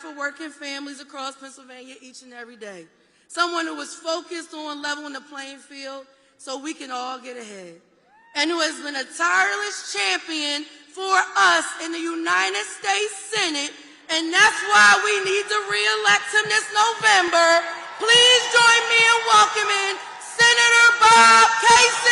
for working families across Pennsylvania each and every day. Someone who is focused on leveling the playing field so we can all get ahead. And who has been a tireless champion for us in the United States Senate. And that's why we need to re-elect him this November. Please join me in welcoming Senator Bob Casey.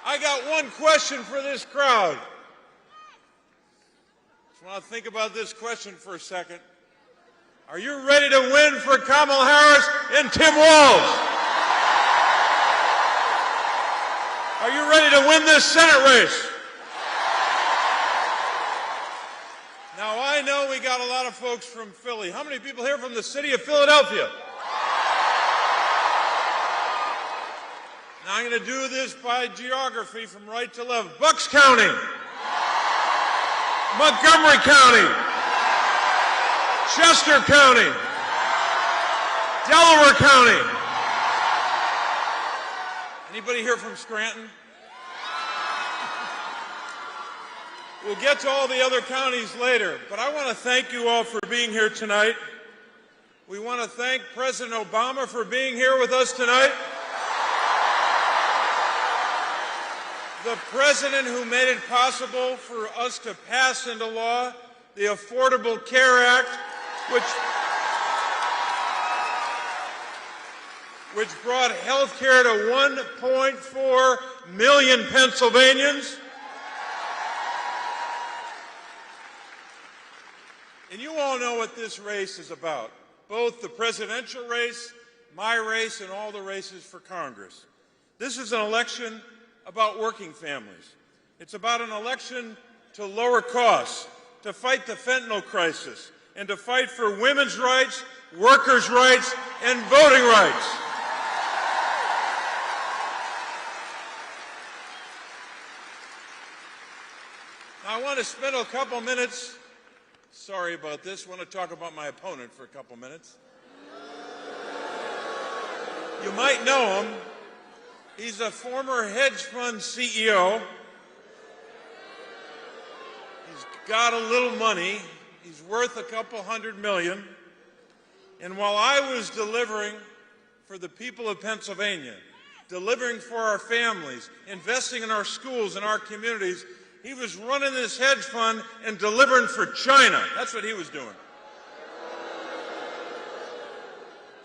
I got one question for this crowd. Just want to think about this question for a second. Are you ready to win for Kamala Harris and Tim Walz? Are you ready to win this Senate race? Now, I know we got a lot of folks from Philly. How many people here from the city of Philadelphia? Now, I'm going to do this by geography from right to left. Bucks County, Montgomery County, Chester County, Delaware County. Anybody here from Scranton? We'll get to all the other counties later, but I want to thank you all for being here tonight. We want to thank President Obama for being here with us tonight. The president who made it possible for us to pass into law the Affordable Care Act, which brought health care to 1.4 million Pennsylvanians. And you all know what this race is about, both the presidential race, my race, and all the races for Congress. This is an election about working families. It's about an election to lower costs, to fight the fentanyl crisis, and to fight for women's rights, workers' rights, and voting rights. Now, I want to spend a couple minutes, sorry about this, I want to talk about my opponent for a couple minutes. You might know him. He's a former hedge fund CEO. He's got a little money. He's worth a couple $100 million. And while I was delivering for the people of Pennsylvania, delivering for our families, investing in our schools and our communities, he was running this hedge fund and delivering for China. That's what he was doing.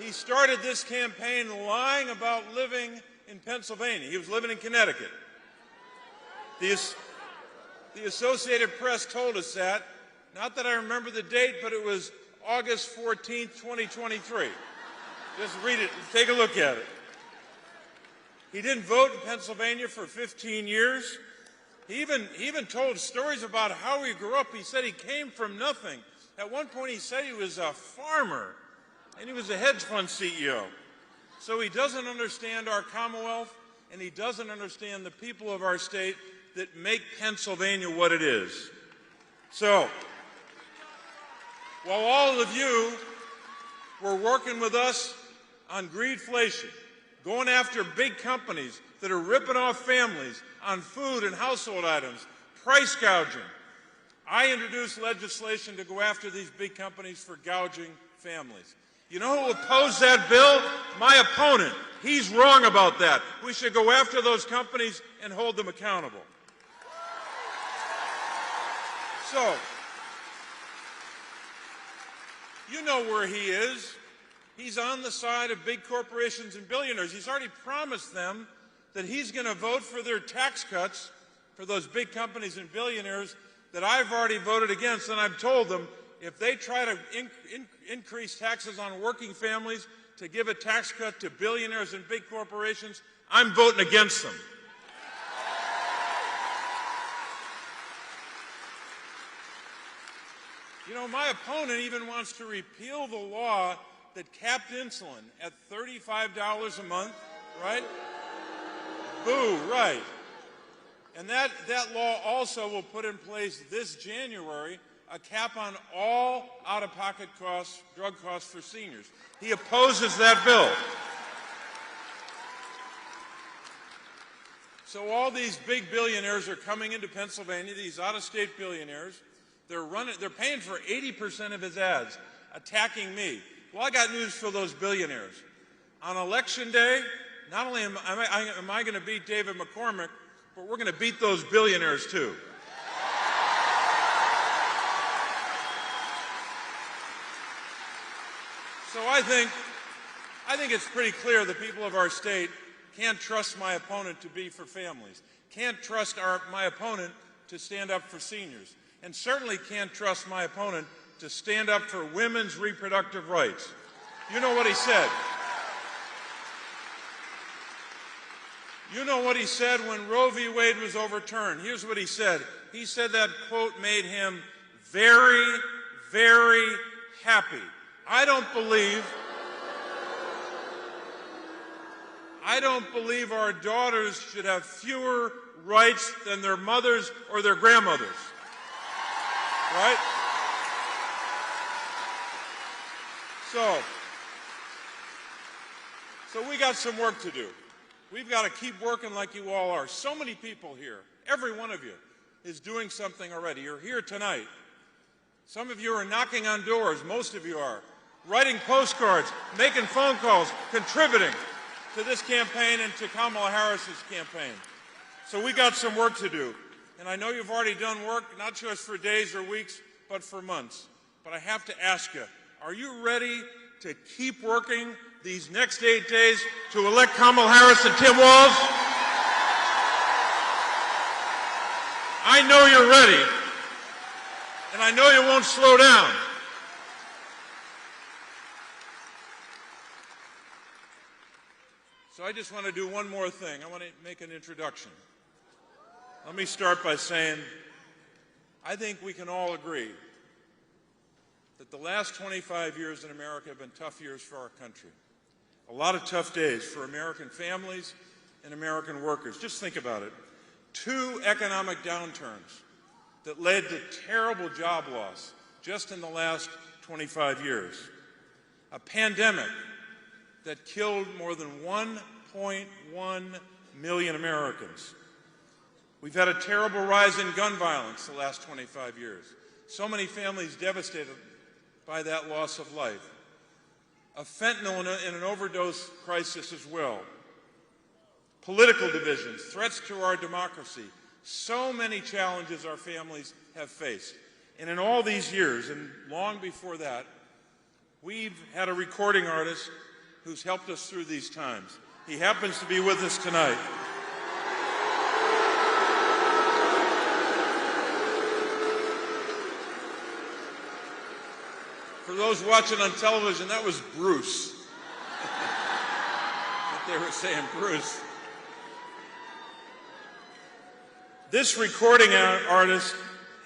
He started this campaign lying about living in Pennsylvania. He was living in Connecticut. The Associated Press told us that. Not that I remember the date, but it was August 14th, 2023. Just read it, take a look at it. He didn't vote in Pennsylvania for 15 years. He even told stories about how he grew up. He said he came from nothing. At one point he said he was a farmer, and he was a hedge fund CEO. So he doesn't understand our Commonwealth, and he doesn't understand the people of our state that make Pennsylvania what it is. So, while all of you were working with us on greedflation, going after big companies that are ripping off families on food and household items, price gouging, I introduced legislation to go after these big companies for gouging families. You know who opposed that bill? My opponent. He's wrong about that. We should go after those companies and hold them accountable. So, you know where he is. He's on the side of big corporations and billionaires. He's already promised them that he's going to vote for their tax cuts for those big companies and billionaires that I've already voted against, and I've told them if they try to increase taxes on working families to give a tax cut to billionaires and big corporations, I'm voting against them. You know, my opponent even wants to repeal the law that capped insulin at $35 a month, right? Boo, right. And that law also will put in place this January a cap on all out-of-pocket costs, drug costs for seniors. He opposes that bill. So all these big billionaires are coming into Pennsylvania, these out-of-state billionaires. They're paying for 80% of his ads, attacking me. Well, I got news for those billionaires. On Election Day, not only am I going to beat David McCormick, but we're going to beat those billionaires too. So I think it's pretty clear the people of our state can't trust my opponent to be for families, can't trust my opponent to stand up for seniors, and certainly can't trust my opponent to stand up for women's reproductive rights. You know what he said. You know what he said when Roe v. Wade was overturned. Here's what he said. He said that quote made him very, very happy. I don't believe our daughters should have fewer rights than their mothers or their grandmothers. Right? So we got some work to do. We've got to keep working like you all are. So many people here, every one of you, is doing something already. You're here tonight. Some of you are knocking on doors, most of you are, writing postcards, making phone calls, contributing to this campaign and to Kamala Harris's campaign. So we got some work to do. And I know you've already done work, not just for days or weeks, but for months. But I have to ask you, are you ready to keep working these next 8 days to elect Kamala Harris and Tim Walz? I know you're ready, and I know you won't slow down. So I just want to do one more thing. I want to make an introduction. Let me start by saying I think we can all agree that the last 25 years in America have been tough years for our country. A lot of tough days for American families and American workers. Just think about it. 2 economic downturns that led to terrible job loss just in the last 25 years. A pandemic that killed more than 1.1 million Americans. We've had a terrible rise in gun violence the last 25 years. So many families devastated by that loss of life. A fentanyl and an overdose crisis as well. Political divisions, threats to our democracy. So many challenges our families have faced. And in all these years, and long before that, we've had a recording artist who's helped us through these times. He happens to be with us tonight. For those watching on television, that was Bruce. What they were saying, Bruce. This recording artist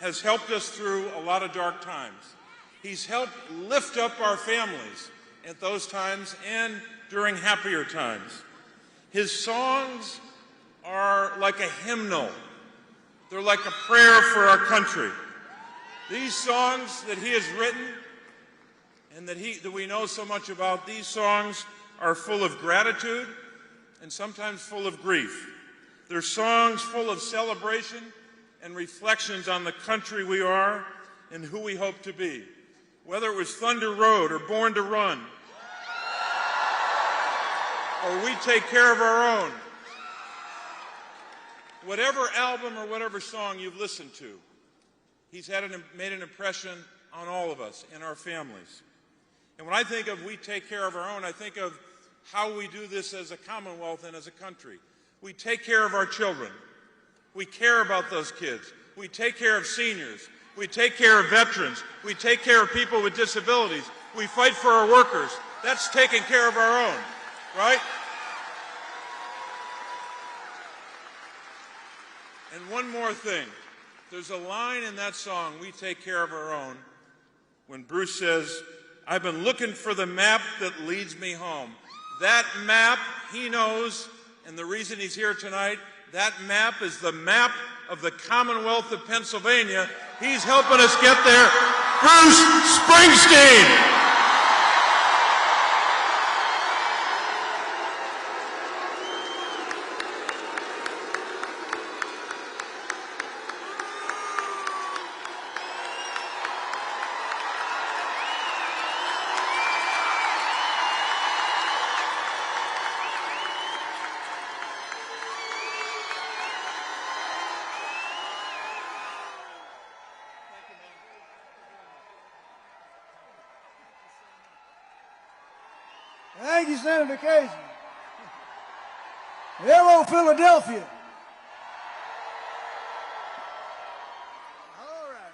has helped us through a lot of dark times. He's helped lift up our families at those times and during happier times. His songs are like a hymnal. They're like a prayer for our country. These songs that he has written and that we know so much about, these songs are full of gratitude and sometimes full of grief. They're songs full of celebration and reflections on the country we are and who we hope to be. Whether it was Thunder Road or Born to Run, or We Take Care of Our Own, whatever album or whatever song you've listened to, he's made an impression on all of us and our families. And when I think of We Take Care of Our Own, I think of how we do this as a Commonwealth and as a country. We take care of our children. We care about those kids. We take care of seniors. We take care of veterans. We take care of people with disabilities. We fight for our workers. That's taking care of our own, right? And one more thing. There's a line in that song, We Take Care of Our Own, when Bruce says, I've been looking for the map that leads me home. That map he knows, and the reason he's here tonight, that map is the map of the Commonwealth of Pennsylvania. He's helping us get there. Bruce Springsteen! Thank you, Senator Casey. Hello, Philadelphia. All right.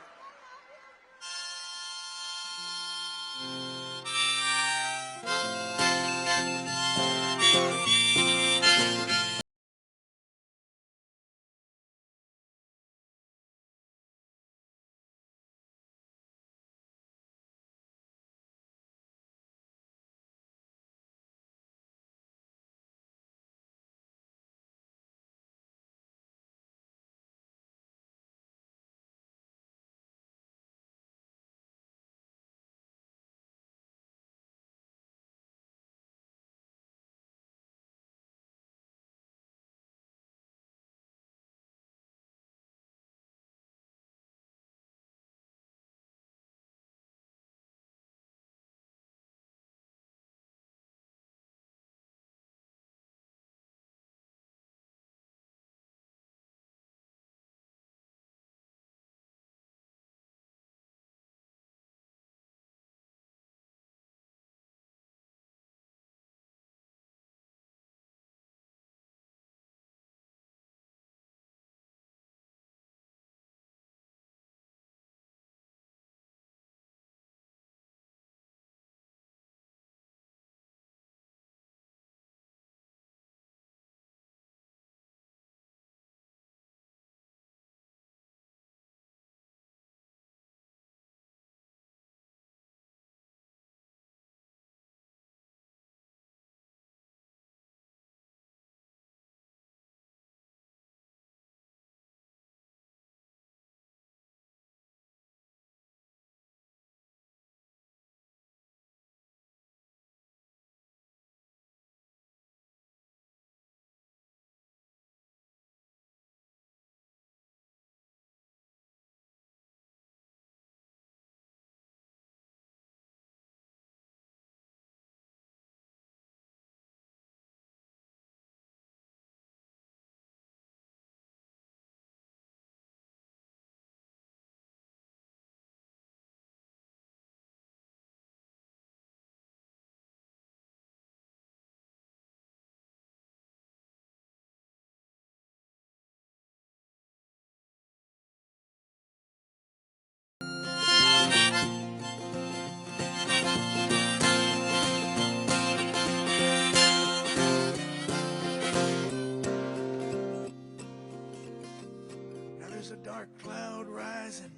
There's a dark cloud rising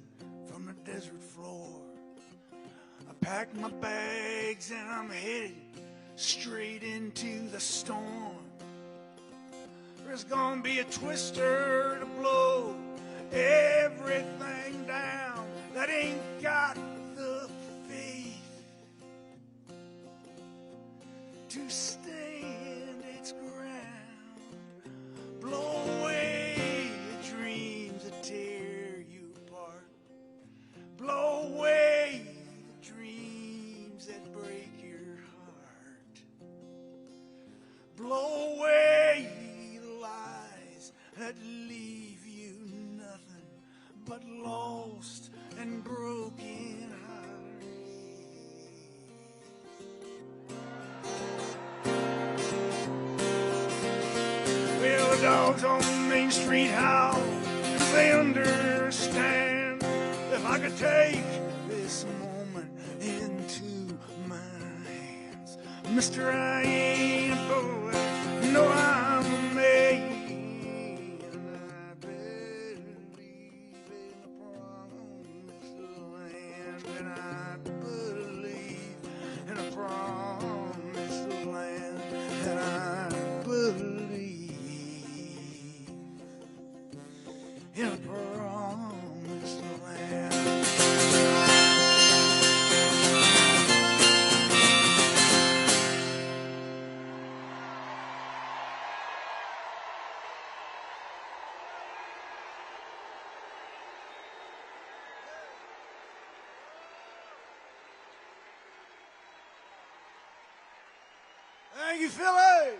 from the desert floor. I packed my bags and I'm headed straight into the storm. There's gonna be a twister to blow everything down that ain't got the faith to stand its ground. Blow away the dreams that tear you apart. Blow away the dreams that break your heart. Blow away the lies that leave you nothing but lost and broken hearts. Well, the dogs on Main Street howl, 'cause they understand. If I could take this moment into my hands, Mister, I ain't a boy, no, I'm a man. I believe in the promised land, and I believe Thank you, Philly.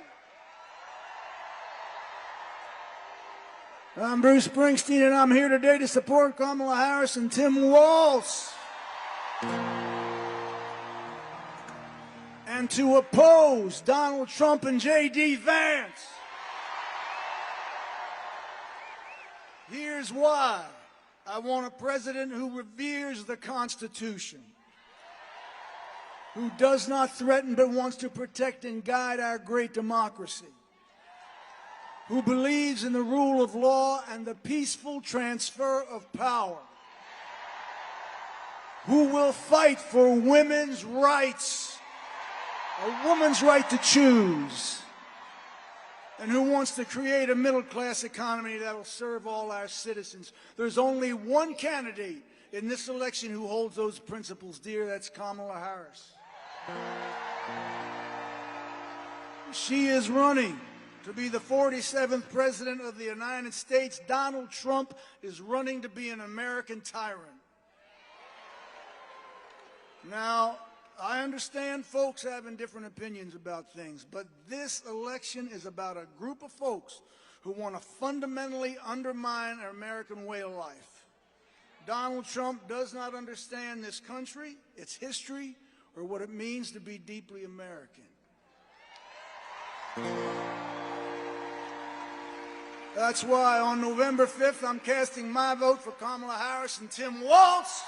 I'm Bruce Springsteen, and I'm here today to support Kamala Harris and Tim Walz, and to oppose Donald Trump and J.D. Vance. Here's why. I want a president who reveres the Constitution, who does not threaten but wants to protect and guide our great democracy, who believes in the rule of law and the peaceful transfer of power, who will fight for women's rights, a woman's right to choose, and who wants to create a middle-class economy that will serve all our citizens. There's only one candidate in this election who holds those principles dear. That's Kamala Harris. She is running to be the 47th President of the United States. Donald Trump is running to be an American tyrant. Now, I understand folks having different opinions about things, but this election is about a group of folks who want to fundamentally undermine our American way of life. Donald Trump does not understand this country, its history, or what it means to be deeply American. That's why on November 5th, I'm casting my vote for Kamala Harris and Tim Walz.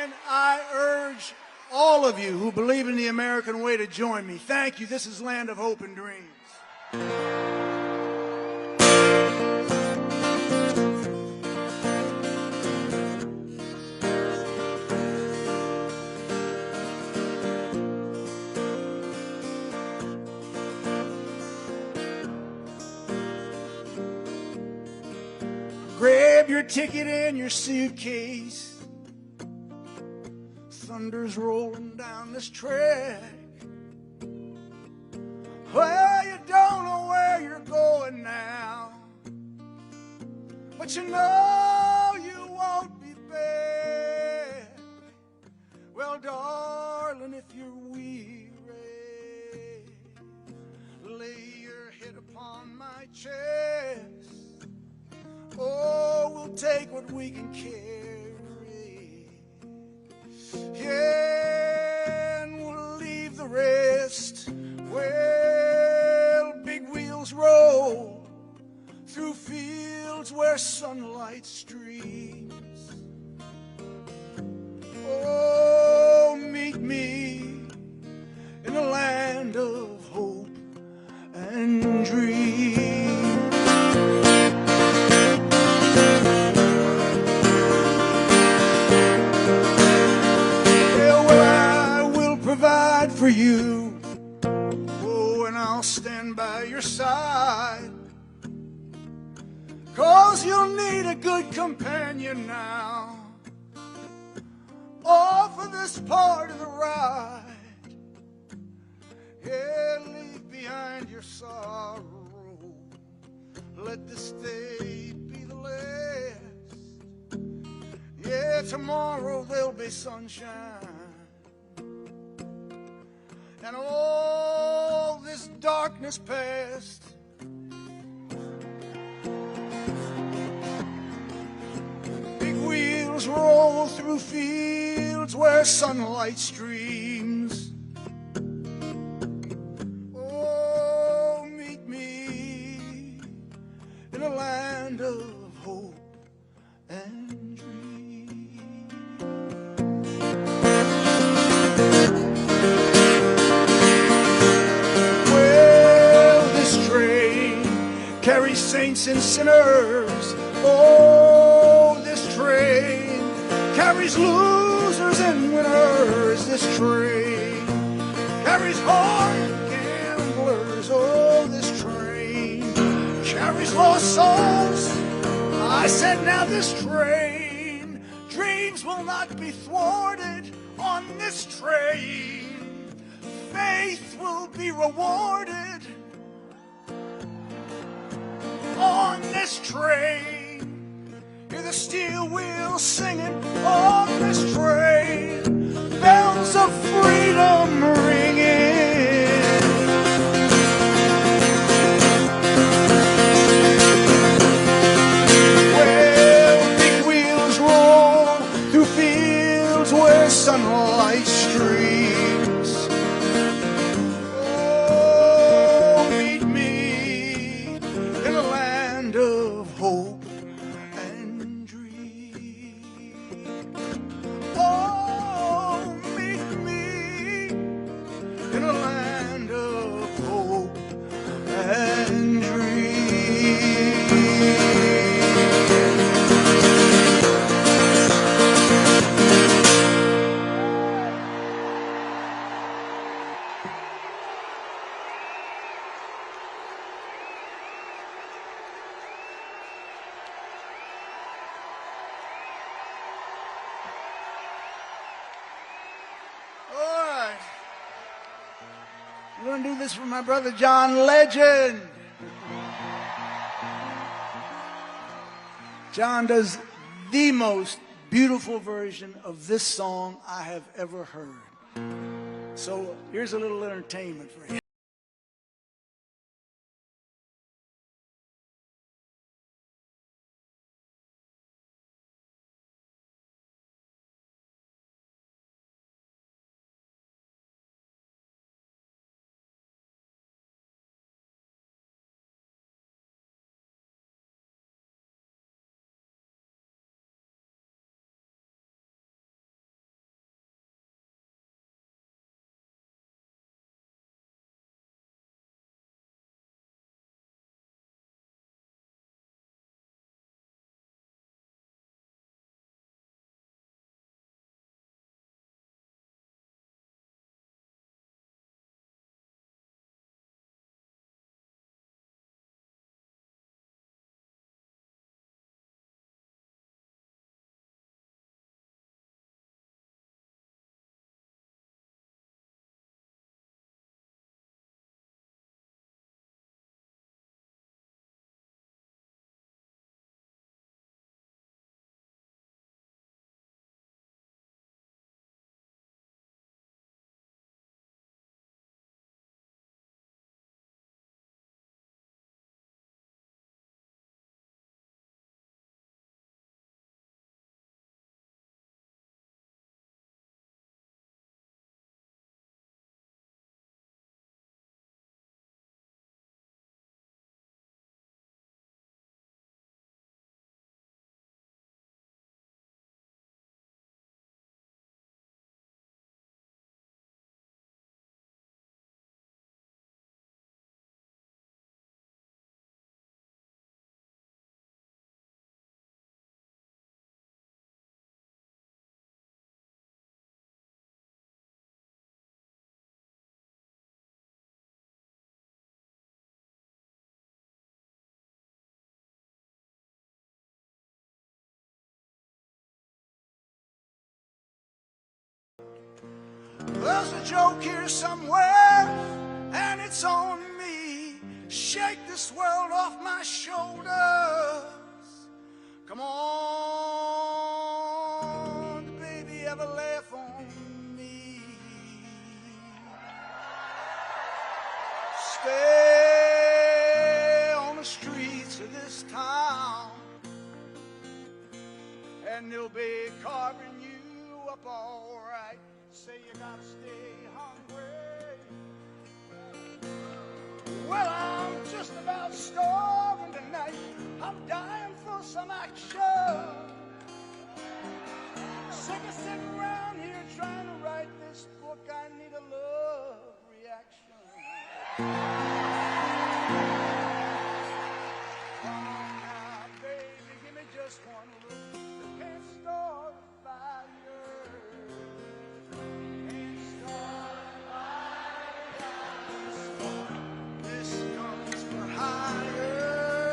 And I urge all of you who believe in the American way to join me. Thank you. This is Land of Hope and Dreams. Grab your ticket and your suitcase. Thunder's rolling down this track. Well, you don't know where you're going now, but you know you won't be back. Well, darling, if you're weary, lay your head upon my chest. Oh, we'll take what we can carry, yeah, and we'll leave the rest. Well, big wheels roll through fields where sunlight streams. Oh, meet me in a land of hope and dreams. Provide for you, oh, and I'll stand by your side, 'cause you'll need a good companion now, all for this part of the ride. Yeah, leave behind your sorrow, let this day be the last. Yeah, tomorrow there'll be sunshine, and all this darkness past. Big wheels roll through fields where sunlight streams. Oh, meet me in a land of hope and dreams. Carries saints and sinners. Oh, this train carries losers and winners. This train carries hard gamblers. Oh, this train carries lost souls. I said, now this train, dreams will not be thwarted on this train. Faith will be rewarded on this train. Hear the steel wheels singing on this train. bells of freedom ringing. Well, big wheels roll through fields where sunlight streams. Oh, meet me in a land of hope and dream. Oh, meet me in a land of hope and dream. All right. I'm going to do this for my brother John Legend. John does the most beautiful version of this song I have ever heard. So here's a little entertainment for you. There's a joke here somewhere, and it's on me. Shake this world off my shoulders. Come on, baby, have a laugh on me. Stay on the streets of this town, and they'll be carving you up all right. Say you gotta stay hungry. Well, I'm just about starving tonight. I'm dying for some action. Sick of sitting around here trying to write this book. I need a love reaction. Come on now, baby, give me just one look. You can't start a fire.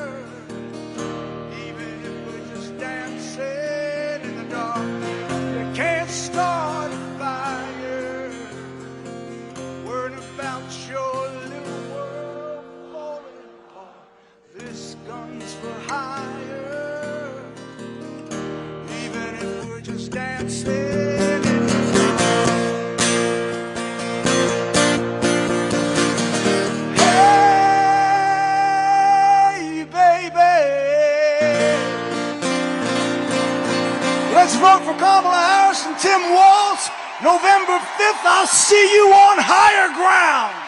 Dancing in the dark. Fifth, I'll see you on higher ground.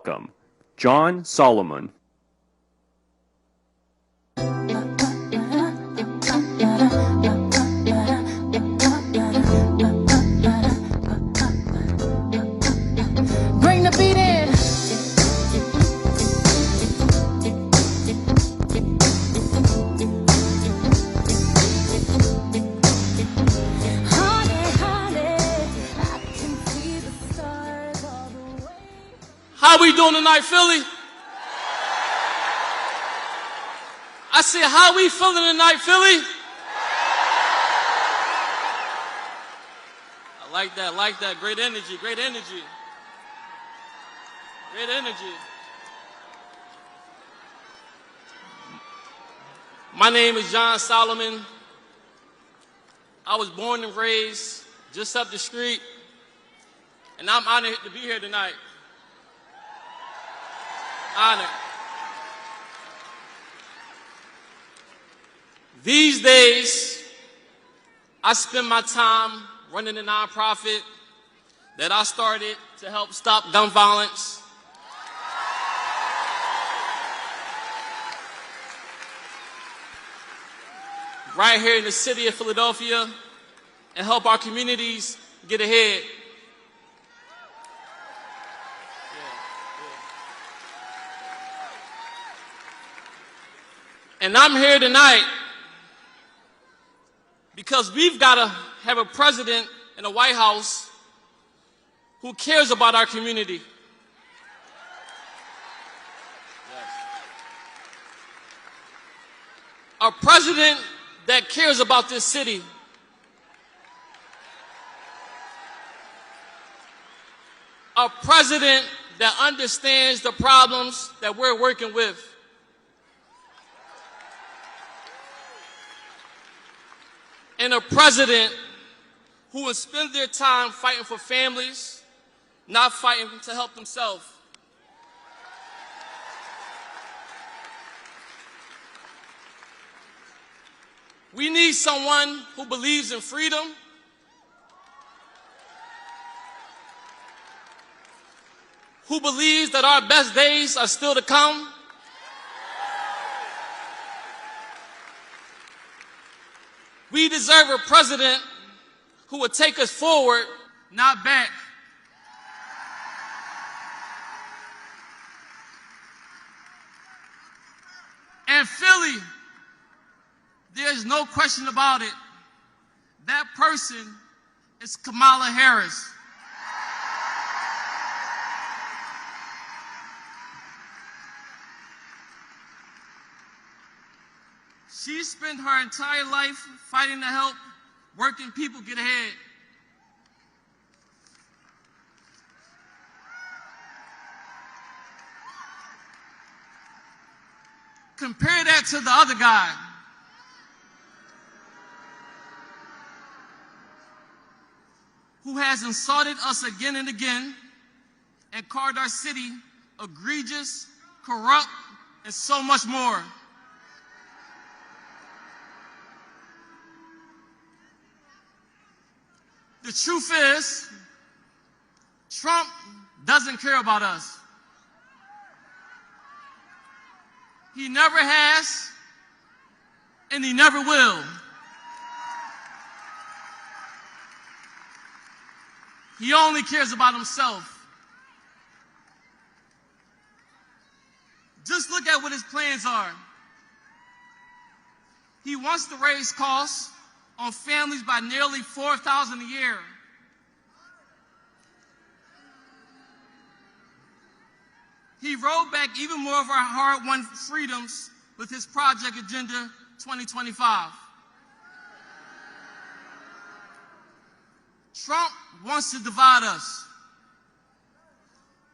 Welcome, John Solomon. Bring the beat in. How we doing tonight, Philly? I said, how we feeling tonight, Philly? I like that. Great energy. Great energy. My name is John Solomon. I was born and raised just up the street, and I'm honored to be here tonight. Honored. These days, I spend my time running a nonprofit that I started to help stop gun violence. Right here in the city of Philadelphia, and help our communities get ahead. And I'm here tonight because we've got to have a president in the White House who cares about our community. A president that cares about this city. A president that understands the problems that we're working with. And a president who will spend their time fighting for families, not fighting to help themselves. We need someone who believes in freedom, who believes that our best days are still to come, we deserve a president who will take us forward, not back. And Philly, there's no question about it, that person is Kamala Harris. She spent her entire life fighting to help working people get ahead. Compare that to the other guy. Who has insulted us again and again and called our city egregious, corrupt, and so much more. The truth is, Trump doesn't care about us. He never has, and he never will. He only cares about himself. Just look at what his plans are. He wants to raise costs on families by nearly $4,000 a year. He rolled back even more of our hard-won freedoms with his Project Agenda 2025. Trump wants to divide us.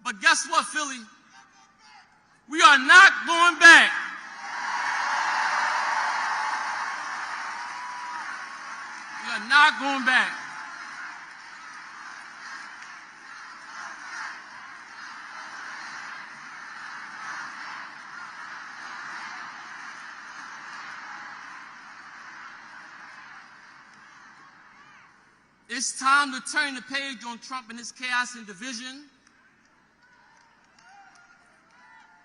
But guess what, Philly? We are not going back. We are not going back. It's time to turn the page on Trump and his chaos and division.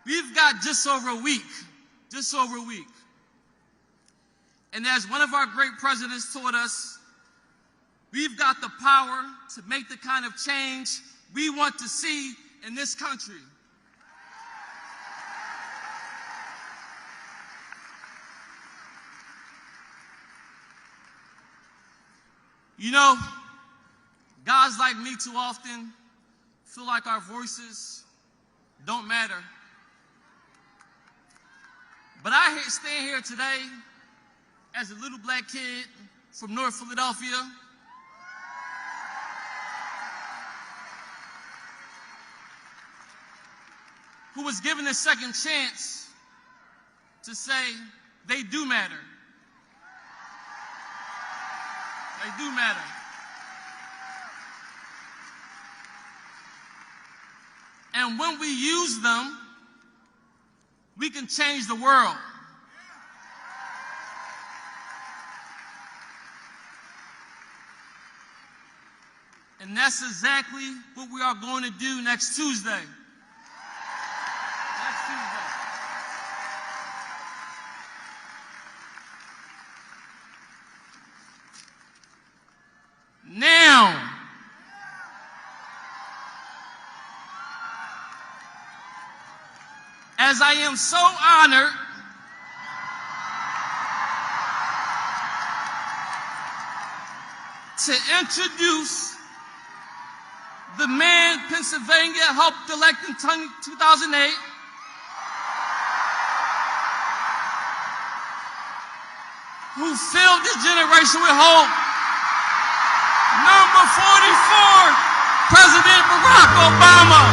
We've got just over a week. And as one of our great presidents taught us, we've got the power to make the kind of change we want to see in this country. You know, guys like me too often feel like our voices don't matter. But I stand here today as a little black kid from North Philadelphia who was given a second chance to say they do matter. They do matter. And when we use them, we can change the world. And that's exactly what we are going to do next Tuesday. Next Tuesday. Now, as I am so honored to introduce the man Pennsylvania helped elect in 2008, who filled this generation with hope. Number 44, President Barack Obama.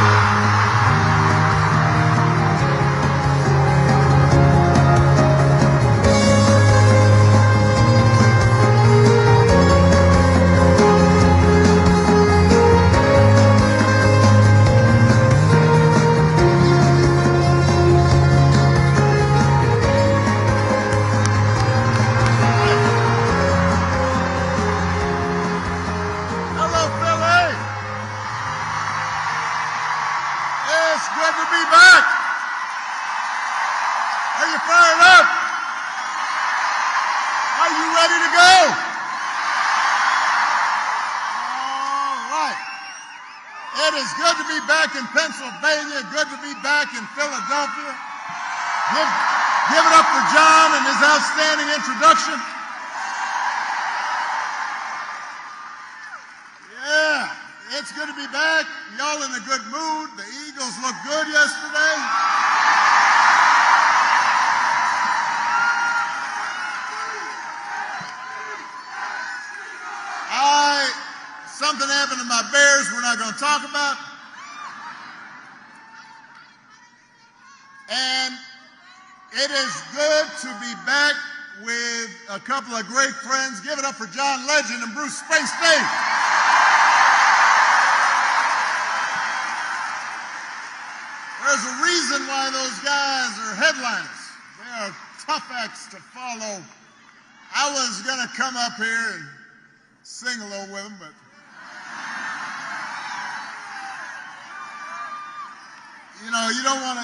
Are you fired up? Are you ready to go? All right. It is good to be back in Pennsylvania, good to be back in Philadelphia. Give it up for John and his outstanding introduction. Yeah, it's good to be back. Y'all in a good mood. The Eagles looked good yesterday. Something happened to my Bears we're not going to talk about. And it is good to be back with a couple of great friends. Give it up for John Legend and Bruce Springsteen. There's a reason why those guys are headliners. They are tough acts to follow. I was going to come up here and sing a little with them, but you know, you don't want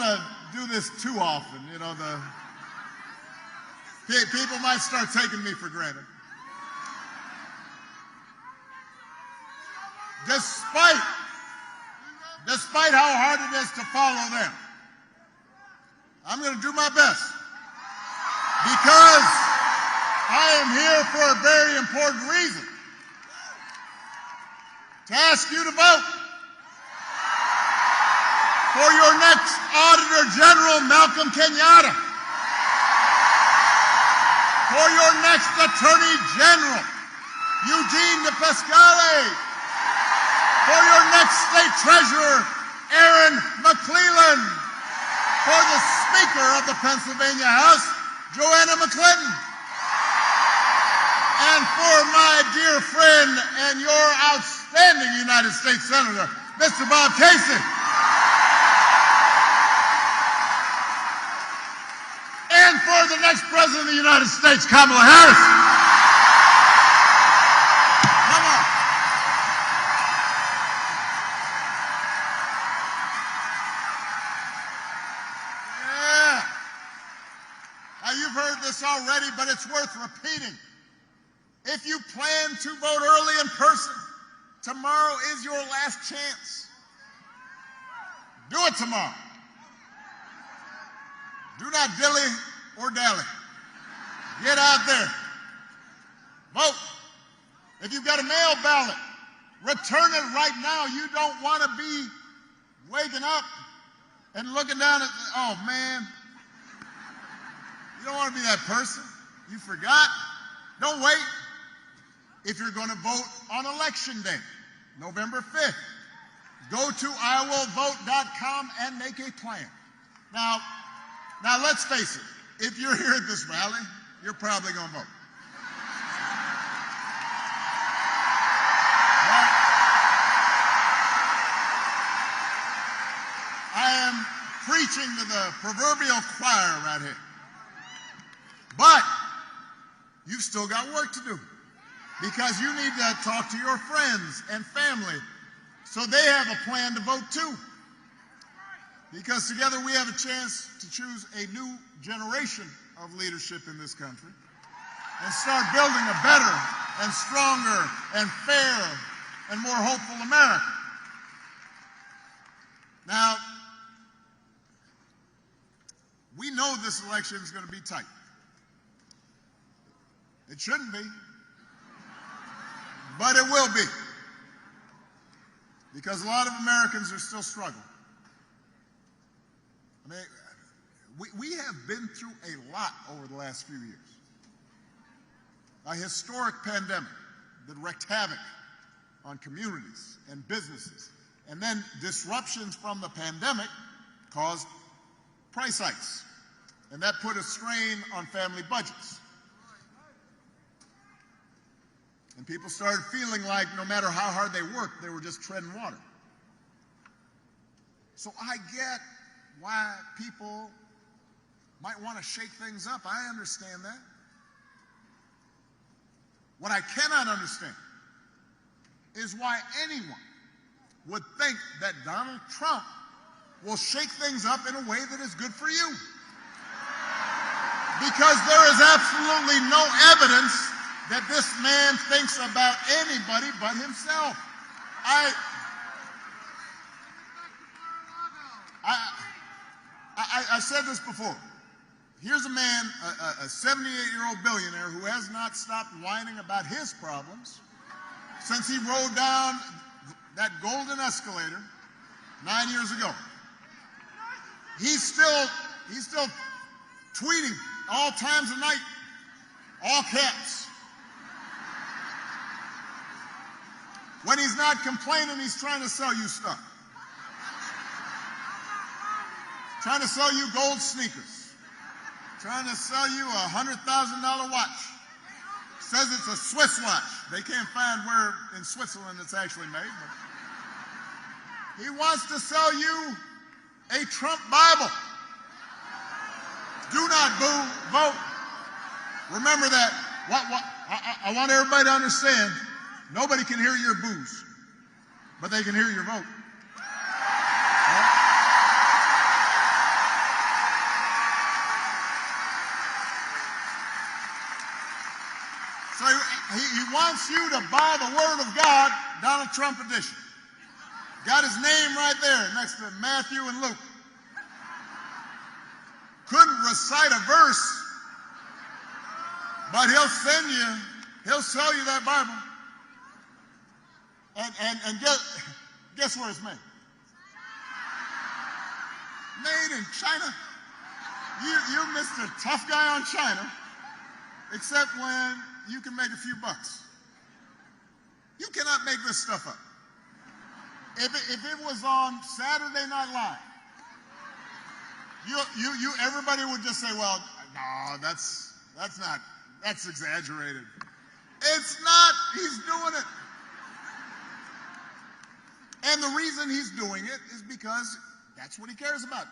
to do this too often. You know, people might start taking me for granted. Despite how hard it is to follow them, I'm going to do my best because I am here for a very important reason. To ask you to vote for your next Auditor General, Malcolm Kenyatta. For your next Attorney General, Eugene DePasquale. For your next State Treasurer, Aaron McClellan. For the Speaker of the Pennsylvania House, Joanna McClinton. And for my dear friend and your outstanding United States Senator, Mr. Bob Casey. And for the next President of the United States, Kamala Harris. Come on. Yeah. Now you've heard this already, but it's worth repeating. If you plan to vote early in person, tomorrow is your last chance. Do it tomorrow. Do not dilly or dally. Get out there. Vote. If you've got a mail ballot, return it right now. You don't want to be waking up and looking down at, oh man, you don't want to be that person. You forgot. Don't wait. If you're going to vote on Election Day, November 5th, go to iwillvote.com and make a plan. Now let's face it. If you're here at this rally, you're probably going to vote. But I am preaching to the proverbial choir right here. But you've still got work to do. Because you need to talk to your friends and family so they have a plan to vote too. Because together we have a chance to choose a new generation of leadership in this country and start building a better and stronger and fairer and more hopeful America. Now, we know this election is going to be tight. It shouldn't be. But it will be, because a lot of Americans are still struggling. I mean, we have been through a lot over the last few years. A historic pandemic that wreaked havoc on communities and businesses, and then disruptions from the pandemic caused price hikes, and that put a strain on family budgets. And people started feeling like no matter how hard they worked, they were just treading water. So I get why people might want to shake things up. I understand that. What I cannot understand is why anyone would think that Donald Trump will shake things up in a way that is good for you. because there is absolutely no evidence that this man thinks about anybody but himself. I said this before. Here's a man, a 78-year-old billionaire who has not stopped whining about his problems since he rode down that golden escalator 9 years ago. He's still tweeting all times of night, all caps. When he's not complaining, he's trying to sell you stuff. Trying to sell you gold sneakers. Trying to sell you a $100,000 watch. Says it's a Swiss watch. They can't find where in Switzerland it's actually made. But he wants to sell you a Trump Bible. Do not boo, vote. Remember that. I want everybody to understand, nobody can hear your boos, but they can hear your vote. So he wants you to buy the Word of God, Donald Trump edition. Got his name right there next to Matthew and Luke. Couldn't recite a verse, but he'll sell you that Bible. And guess where it's made? Made in China. You Mr. Tough Guy on China, except when you can make a few bucks. You cannot make this stuff up. If it was on Saturday Night Live, everybody would just say, well, no, that's exaggerated. It's not. He's doing it. And the reason he's doing it is because that's what he cares about.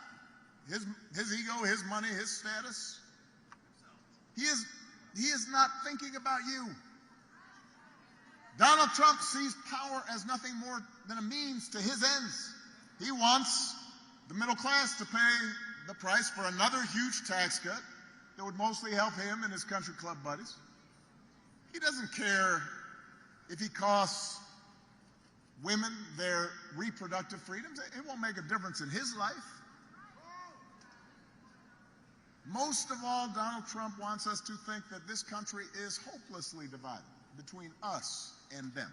His ego, his money, his status. He is not thinking about you. Donald Trump sees power as nothing more than a means to his ends. He wants the middle class to pay the price for another huge tax cut that would mostly help him and his country club buddies. He doesn't care if he costs women their reproductive freedoms. It won't make a difference in his life. Most of all, Donald Trump wants us to think that this country is hopelessly divided between us and them.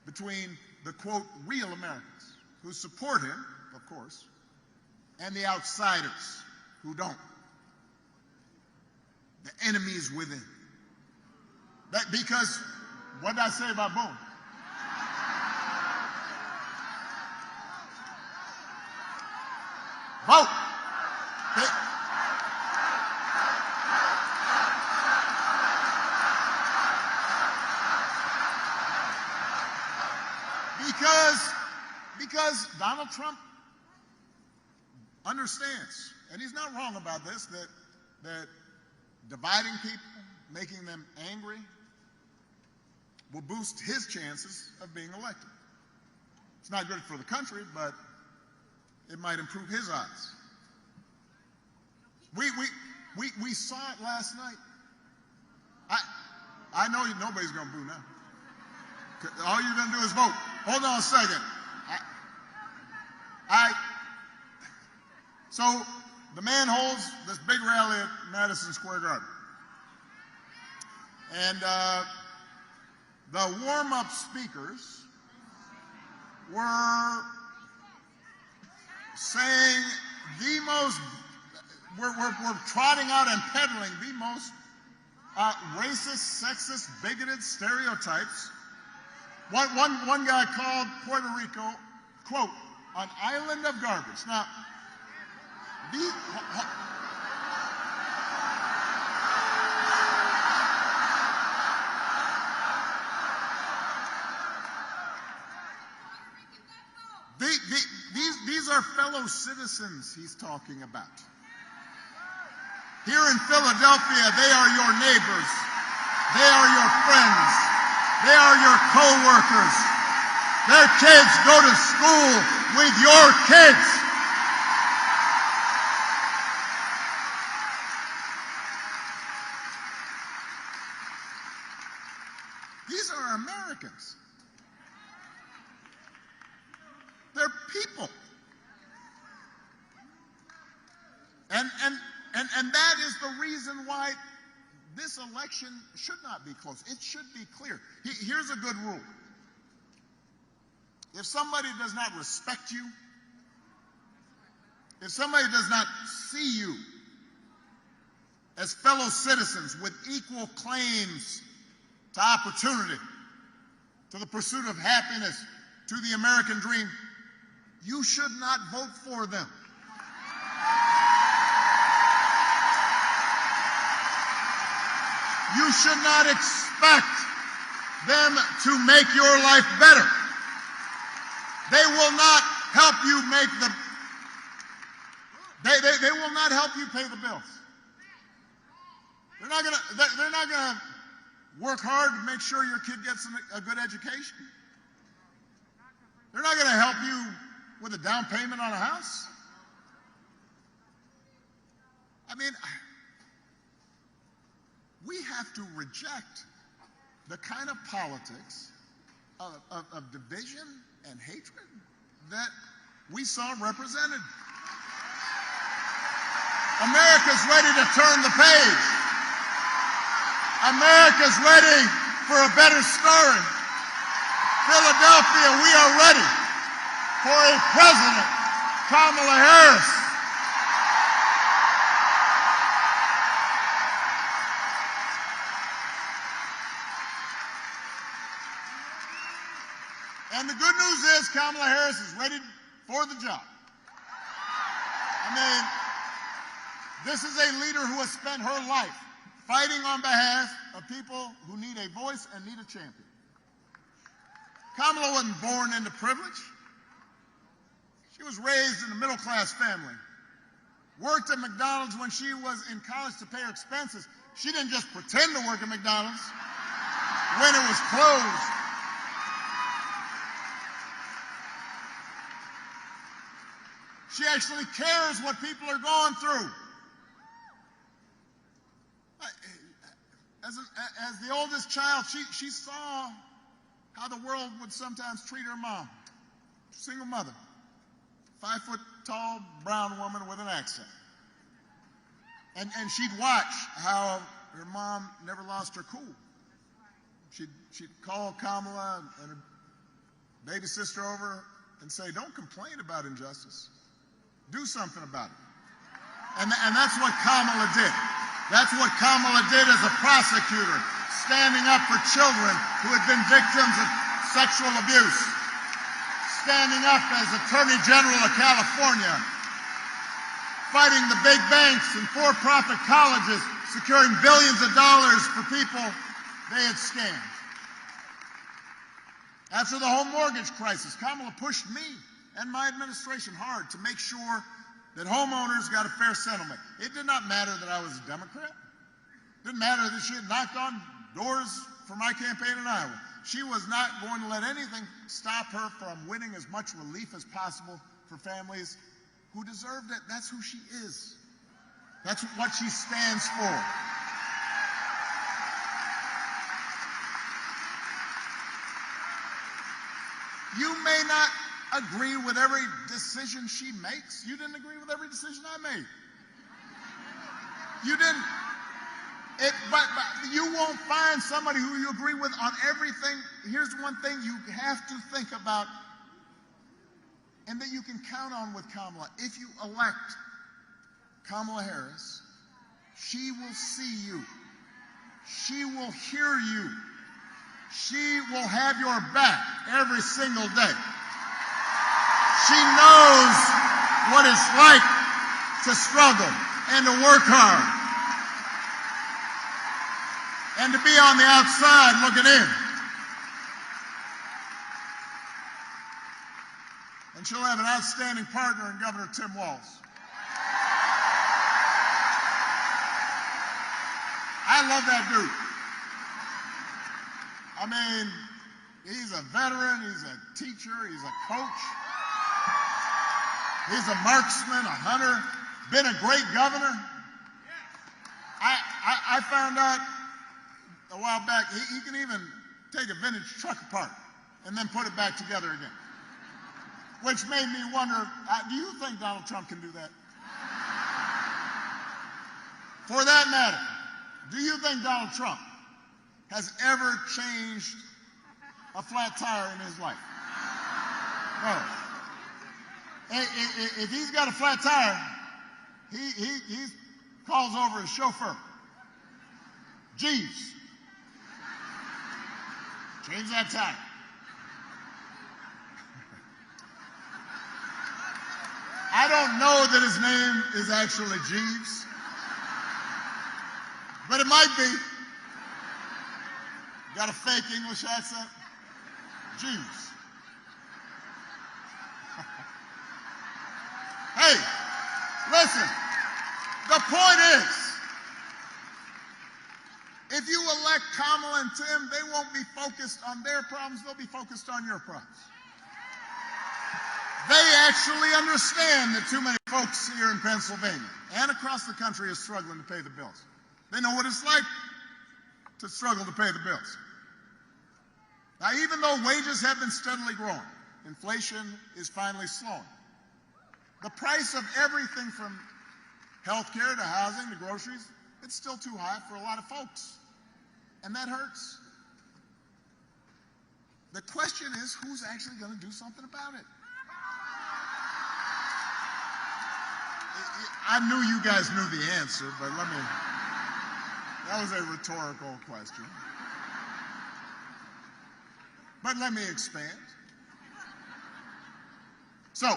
Between the, quote, real Americans who support him, of course, and the outsiders who don't. The enemies within. Because, what did I say about Boone? Vote. Because Donald Trump understands, and he's not wrong about this, that dividing people, making them angry, will boost his chances of being elected. It's not good for the country, but it might improve his odds. We saw it last night. I know nobody's going to boo now. All you're going to do is vote. Hold on a second. So the man holds this big rally at Madison Square Garden. And the warm-up speakers were saying we're trotting out and peddling the most racist, sexist, bigoted stereotypes. One guy called Puerto Rico, quote, an island of garbage. Now, these are fellow citizens he's talking about. Here in Philadelphia, they are your neighbors. They are your friends. They are your co-workers. Their kids go to school with your kids. These are Americans. They're people. And that is the reason why this election should not be close. It should be clear. Here's a good rule. If somebody does not respect you, if somebody does not see you as fellow citizens with equal claims to opportunity, to the pursuit of happiness, to the American dream, you should not vote for them. You should not expect them to make your life better. They will not help you make they will not help you pay the bills. They're not gonna work hard to make sure your kid gets a good education. They're not gonna help you with a down payment on a house. I mean, we have to reject the kind of politics of division and hatred that we saw represented. America's ready to turn the page. America's ready for a better story. Philadelphia, we are ready for a president, Kamala Harris. And the good news is Kamala Harris is ready for the job. I mean, this is a leader who has spent her life fighting on behalf of people who need a voice and need a champion. Kamala wasn't born into privilege. She was raised in a middle-class family. Worked at McDonald's when she was in college to pay her expenses. She didn't just pretend to work at McDonald's when it was closed. She actually cares what people are going through. As the oldest child, she saw how the world would sometimes treat her mom. Single mother, 5-foot-tall brown woman with an accent. And she'd watch how her mom never lost her cool. She'd call Kamala and her baby sister over and say, "Don't complain about injustice. Do something about it." And that's what Kamala did. That's what Kamala did as a prosecutor, standing up for children who had been victims of sexual abuse, standing up as Attorney General of California, fighting the big banks and for-profit colleges, securing billions of dollars for people they had scammed. After the home mortgage crisis, Kamala pushed me and my administration hard to make sure that homeowners got a fair settlement. It did not matter that I was a Democrat. It didn't matter that she had knocked on doors for my campaign in Iowa. She was not going to let anything stop her from winning as much relief as possible for families who deserved it. That's who she is. That's what she stands for. You may not agree with every decision she makes. You didn't agree with every decision I made. You didn't. But you won't find somebody who you agree with on everything. Here's one thing you have to think about and that you can count on with Kamala. If you elect Kamala Harris, she will see you. She will hear you. She will have your back every single day. She knows what it's like to struggle and to work hard and to be on the outside looking in. And she'll have an outstanding partner in Governor Tim Walz. I love that dude. I mean, he's a veteran, he's a teacher, he's a coach. He's a marksman, a hunter, been a great governor. I found out a while back, he can even take a vintage truck apart and then put it back together again. Which made me wonder, do you think Donald Trump can do that? For that matter, do you think Donald Trump has ever changed a flat tire in his life? No. If he's got a flat tire, he calls over his chauffeur. Jeeves, change that tire. I don't know that his name is actually Jeeves, but it might be. Got a fake English accent? Jeeves. Hey, listen, the point is, if you elect Kamala and Tim, they won't be focused on their problems, they'll be focused on your problems. They actually understand that too many folks here in Pennsylvania and across the country are struggling to pay the bills. They know what it's like to struggle to pay the bills. Now, even though wages have been steadily growing, inflation is finally slowing. The price of everything from health care to housing to groceries, it's still too high for a lot of folks. And that hurts. The question is, who's actually going to do something about it? I knew you guys knew the answer, but that was a rhetorical question. But let me expand. So,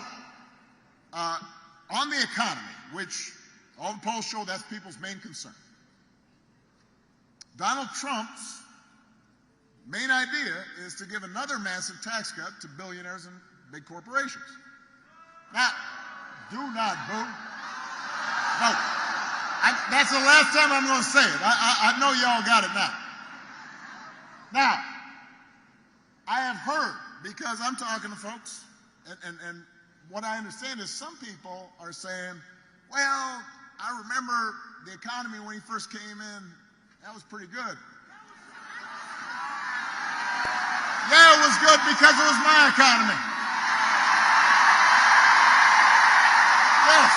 on the economy, which all the polls show that's people's main concern, Donald Trump's main idea is to give another massive tax cut to billionaires and big corporations. Now, do not boo. No, that's the last time I'm going to say it. I know y'all got it now. Now, I have heard, because I'm talking to folks, and what I understand is some people are saying, well, I remember the economy when he first came in, that was pretty good. Yeah, it was good because it was my economy. Yes.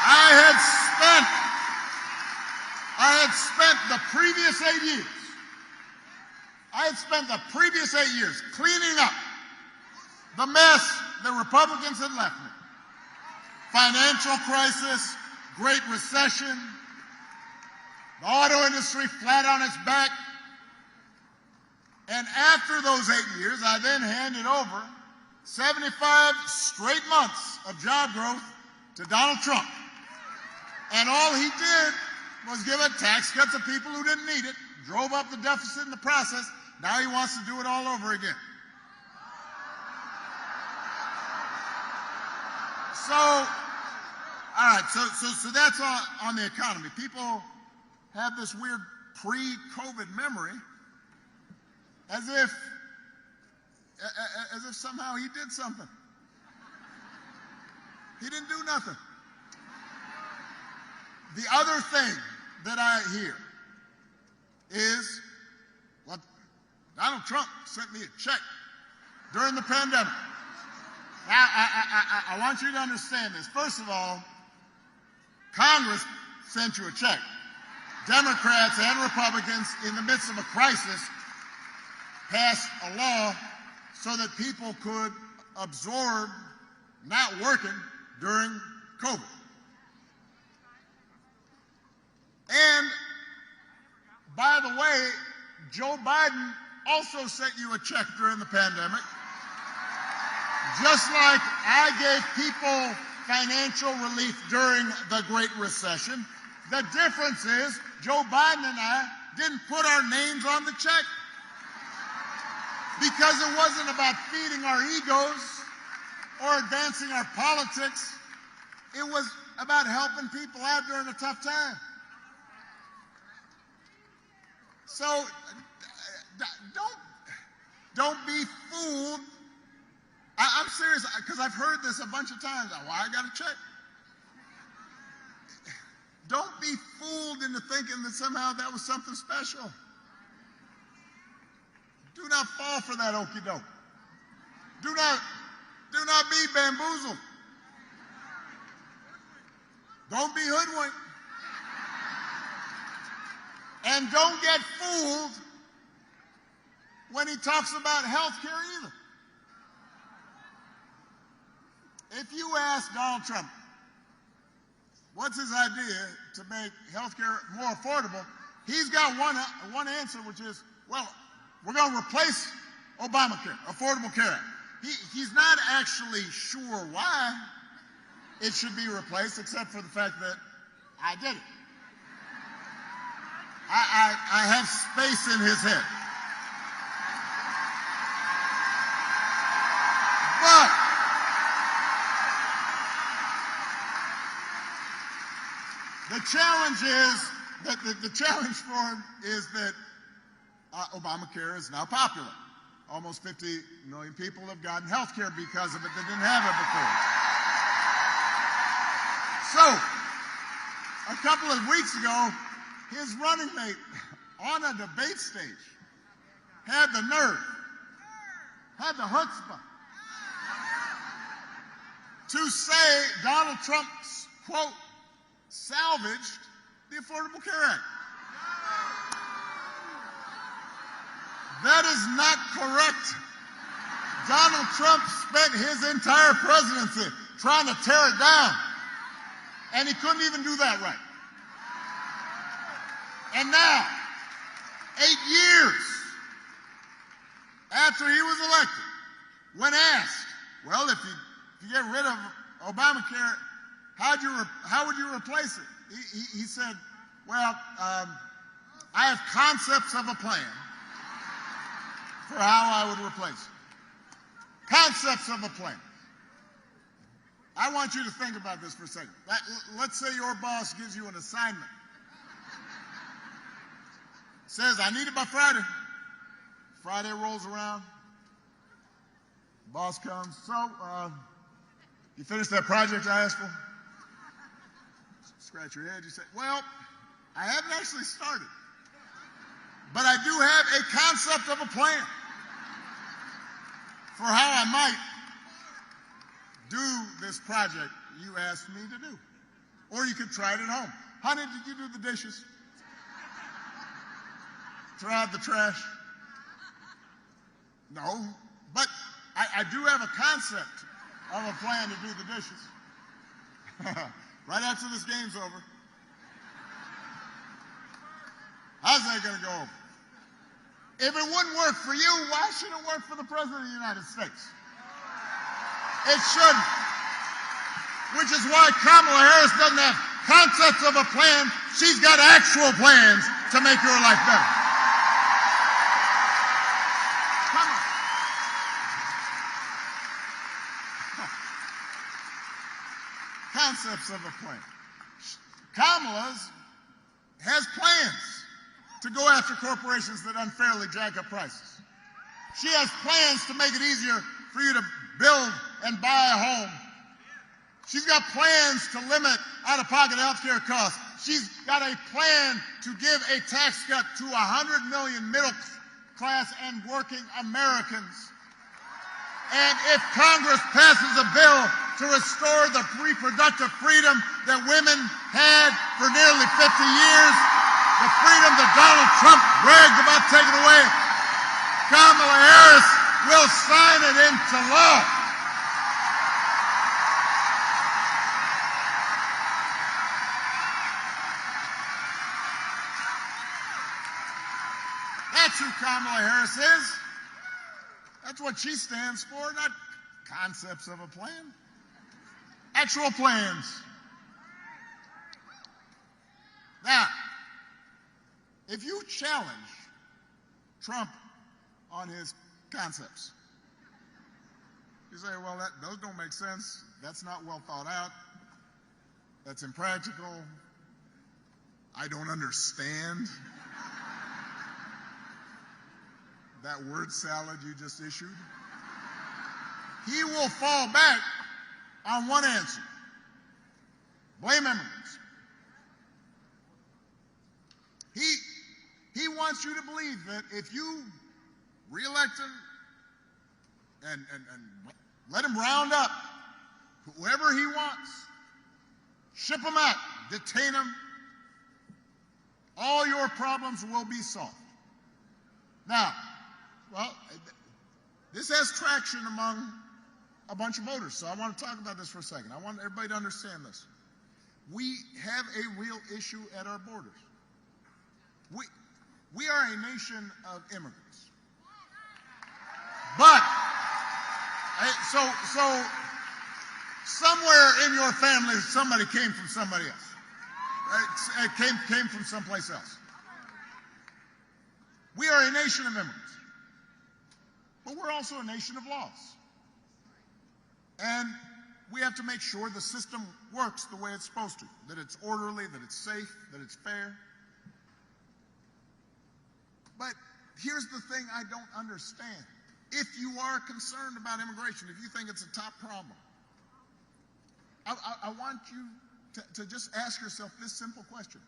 I had spent the previous 8 years. I had spent the previous 8 years cleaning up the mess the Republicans had left me. Financial crisis, Great Recession, the auto industry flat on its back. And after those 8 years, I then handed over 75 straight months of job growth to Donald Trump. And all he did was give a tax cut to people who didn't need it, drove up the deficit in the process. Now he wants to do it all over again. So, all right, so that's on the economy. People have this weird pre-COVID memory as if somehow he did something. He didn't do nothing. The other thing that I hear is, well, Donald Trump sent me a check during the pandemic. Now, I want you to understand this. First of all, Congress sent you a check. Democrats and Republicans, in the midst of a crisis, passed a law so that people could absorb not working during COVID. And, by the way, Joe Biden also sent you a check during the pandemic. Just like I gave people financial relief during the Great Recession, the difference is Joe Biden and I didn't put our names on the check because it wasn't about feeding our egos or advancing our politics. It was about helping people out during a tough time. So don't be fooled. I'm serious, because I've heard this a bunch of times. Well, I got a check. Don't be fooled into thinking that somehow that was something special. Do not fall for that okie doke. Do not be bamboozled. Don't be hoodwinked. And don't get fooled when he talks about health care either. If you ask Donald Trump, what's his idea to make health care more affordable, he's got one answer, which is, well, we're going to replace Obamacare, Affordable Care Act. He's not actually sure why it should be replaced, except for the fact that I did it. I have space in his head. But the challenge is that the challenge for him is that Obamacare is now popular. Almost 50 million people have gotten health care because of it that didn't have it before. So, a couple of weeks ago, his running mate on a debate stage had the nerve, had the chutzpah to say Donald Trump, quote, salvaged the Affordable Care Act. That is not correct. Donald Trump spent his entire presidency trying to tear it down, and he couldn't even do that right. And now, 8 years after he was elected, when asked, well, if you get rid of Obamacare, how would you replace it? He said, well, I have concepts of a plan for how I would replace it. Concepts of a plan. I want you to think about this for a second. Let's say your boss gives you an assignment. Says, I need it by Friday. Friday rolls around. Boss comes. So, you finished that project I asked for? Scratch your head. You say, well, I haven't actually started. But I do have a concept of a plan for how I might do this project you asked me to do. Or you could try it at home. Honey, did you do the dishes? Throw out the trash? No, but I do have a concept of a plan to do the dishes. Right after this game's over. How's that going to go over? If it wouldn't work for you, why should it work for the President of the United States? It shouldn't. Which is why Kamala Harris doesn't have concepts of a plan. She's got actual plans to make your life better. Come on. Concepts of a plan. Kamala has plans to go after corporations that unfairly jack up prices. She has plans to make it easier for you to build and buy a home. She's got plans to limit out-of-pocket health care costs. She's got a plan to give a tax cut to 100 million middle-class and working Americans. And if Congress passes a bill to restore the reproductive freedom that women had for nearly 50 years, the freedom that Donald Trump bragged about taking away, Kamala Harris will sign it into law. That's who Kamala Harris is. That's what she stands for, not concepts of a plan. Actual plans. Now, if you challenge Trump on his concepts, you say, well, those don't make sense. That's not well thought out. That's impractical. I don't understand that word salad you just issued. He will fall back on one answer. Blame immigrants. He wants you to believe that if you reelect him and let him round up whoever he wants, ship him out, detain him, all your problems will be solved. Now, well, this has traction among a bunch of voters, so I want to talk about this for a second. I want everybody to understand this. We have a real issue at our borders. We are a nation of immigrants. But, so somewhere in your family, somebody came from somebody else. Right? It came from someplace else. We are a nation of immigrants. But we're also a nation of laws. And we have to make sure the system works the way it's supposed to, that it's orderly, that it's safe, that it's fair. But here's the thing I don't understand. If you are concerned about immigration, if you think it's a top problem, I want you to just ask yourself this simple question.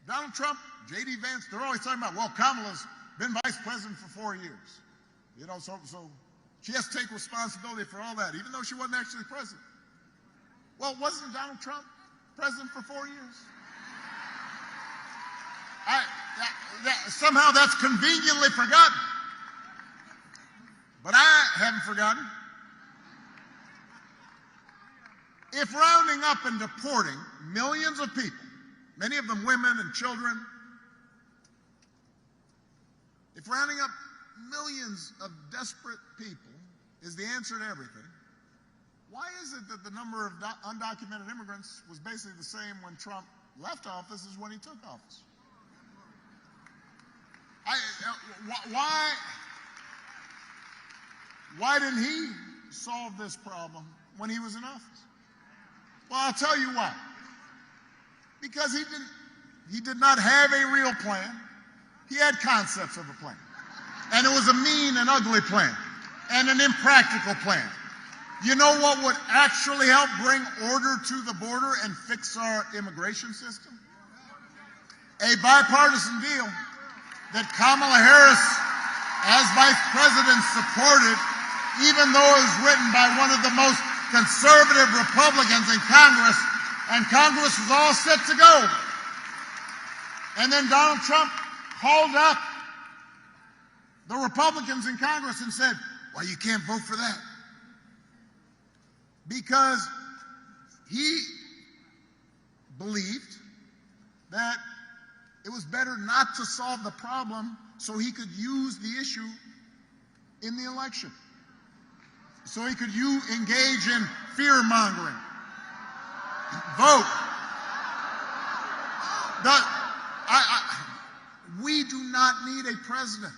Donald Trump, J.D. Vance, they're always talking about, well, Kamala's been vice president for 4 years. You know, so she has to take responsibility for all that, even though she wasn't actually president. Well, wasn't Donald Trump president for 4 years? Somehow that's conveniently forgotten. But I haven't forgotten. If rounding up and deporting millions of people, many of them women and children, if rounding up millions of desperate people is the answer to everything, why is it that the number of undocumented immigrants was basically the same when Trump left office as when he took office? Why didn't he solve this problem when he was in office? Well, I'll tell you why. Because he did not have a real plan. He had concepts of a plan. And it was a mean and ugly plan and an impractical plan. You know what would actually help bring order to the border and fix our immigration system? A bipartisan deal that Kamala Harris, as vice president, supported, even though it was written by one of the most conservative Republicans in Congress, and Congress was all set to go. And then Donald Trump called up the Republicans in Congress and said, well, you can't vote for that. Because he believed that it was better not to solve the problem so he could use the issue in the election. So he could engage in fear-mongering. Vote. We do not need a president